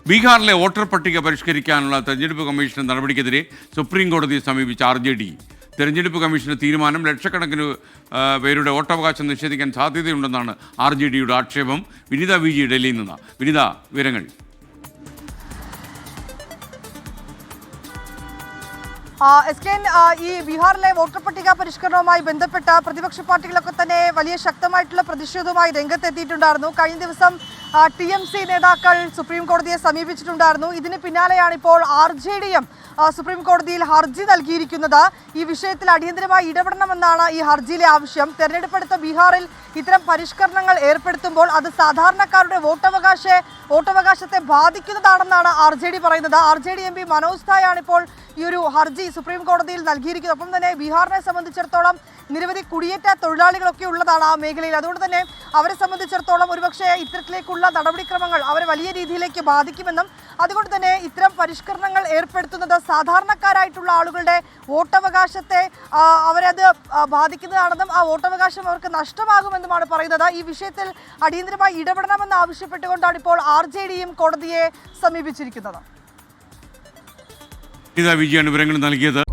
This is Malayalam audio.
ബീഹാറിലെ വോട്ടർ പട്ടിക പരിഷ്കരിക്കാനുള്ള തെരഞ്ഞെടുപ്പ് കമ്മീഷൻ നടപടിക്കെതിരെ സുപ്രീം കോടതിയെ സമീപിച്ച RJD. തെരഞ്ഞെടുപ്പ് കമ്മീഷന്റെ തീരുമാനം ലക്ഷക്കണക്കിന് പേരുടെ വോട്ടവകാശം നിഷേധിക്കാൻ സാധ്യതയുണ്ടെന്നാണ് RJDയുടെ ആക്ഷേപം. വിനിത VG ഡൽഹിയിൽ നിന്ന്. വിനിത, വിവരങ്ങൾ. ഈ ബീഹാറിലെ വോട്ടർ പട്ടിക പരിഷ്കരണവുമായി ബന്ധപ്പെട്ട പ്രതിപക്ഷ പാർട്ടികളൊക്കെ തന്നെ വലിയ ശക്തമായിട്ടുള്ള പ്രതിഷേധവുമായി രംഗത്തെത്തിയിട്ടുണ്ടായിരുന്നു. കഴിഞ്ഞ ദിവസം TMC നേതാക്കൾ സുപ്രീം കോടതിയെ സമീപിച്ചിട്ടുണ്ടായിരുന്നു. ഇതിന് പിന്നാലെയാണ് ഇപ്പോൾ RJDയും സുപ്രീം കോടതിയിൽ ഹർജി നൽകിയിരിക്കുന്നത്. ഈ വിഷയത്തിൽ അടിയന്തരമായി ഇടപെടണമെന്നാണ് ഈ ഹർജിയിലെ ആവശ്യം. തെരഞ്ഞെടുപ്പെടുത്ത ബീഹാറിൽ ഇത്തരം പരിഷ്കരണങ്ങൾ ഏർപ്പെടുത്തുമ്പോൾ അത് സാധാരണക്കാരുടെ വോട്ടവകാശത്തെ ബാധിക്കുന്നതാണെന്നാണ് RJD പറയുന്നത്. RJD MP മനോജ് ധായാണ് ഇപ്പോൾ ഈ ഒരു ഹർജി സുപ്രീം കോടതിയിൽ നൽകിയിരിക്കുന്നത്. ഒപ്പം തന്നെ ബീഹാറിനെ സംബന്ധിച്ചിടത്തോളം നിരവധി കുടിയേറ്റ തൊഴിലാളികളൊക്കെ ഉള്ളതാണ് ആ മേഖലയിൽ. അതുകൊണ്ട് തന്നെ അവരെ സംബന്ധിച്ചിടത്തോളം ഒരുപക്ഷെ ഇത്തരത്തിലേക്കുള്ള നടപടിക്രമങ്ങൾ അവരെ വലിയ രീതിയിലേക്ക് ബാധിക്കുമെന്നും അതുകൊണ്ട് തന്നെ ഇത്തരം പരിഷ്കരണങ്ങൾ ഏർപ്പെടുത്തുന്നത് സാധാരണക്കാരായിട്ടുള്ള ആളുകളുടെ വോട്ടവകാശത്തെ അവരത് ബാധിക്കുന്നതാണെന്നും ആ വോട്ടവകാശം അവർക്ക് നഷ്ടമാകുമെന്നുമാണ് പറയുന്നത്. ഈ വിഷയത്തിൽ അടിയന്തരമായി ഇടപെടണമെന്ന് ആവശ്യപ്പെട്ടുകൊണ്ടാണ് ഇപ്പോൾ RJDയും കോടതിയെ സമീപിച്ചിരിക്കുന്നത്. വിവരങ്ങൾ നൽകിയത്.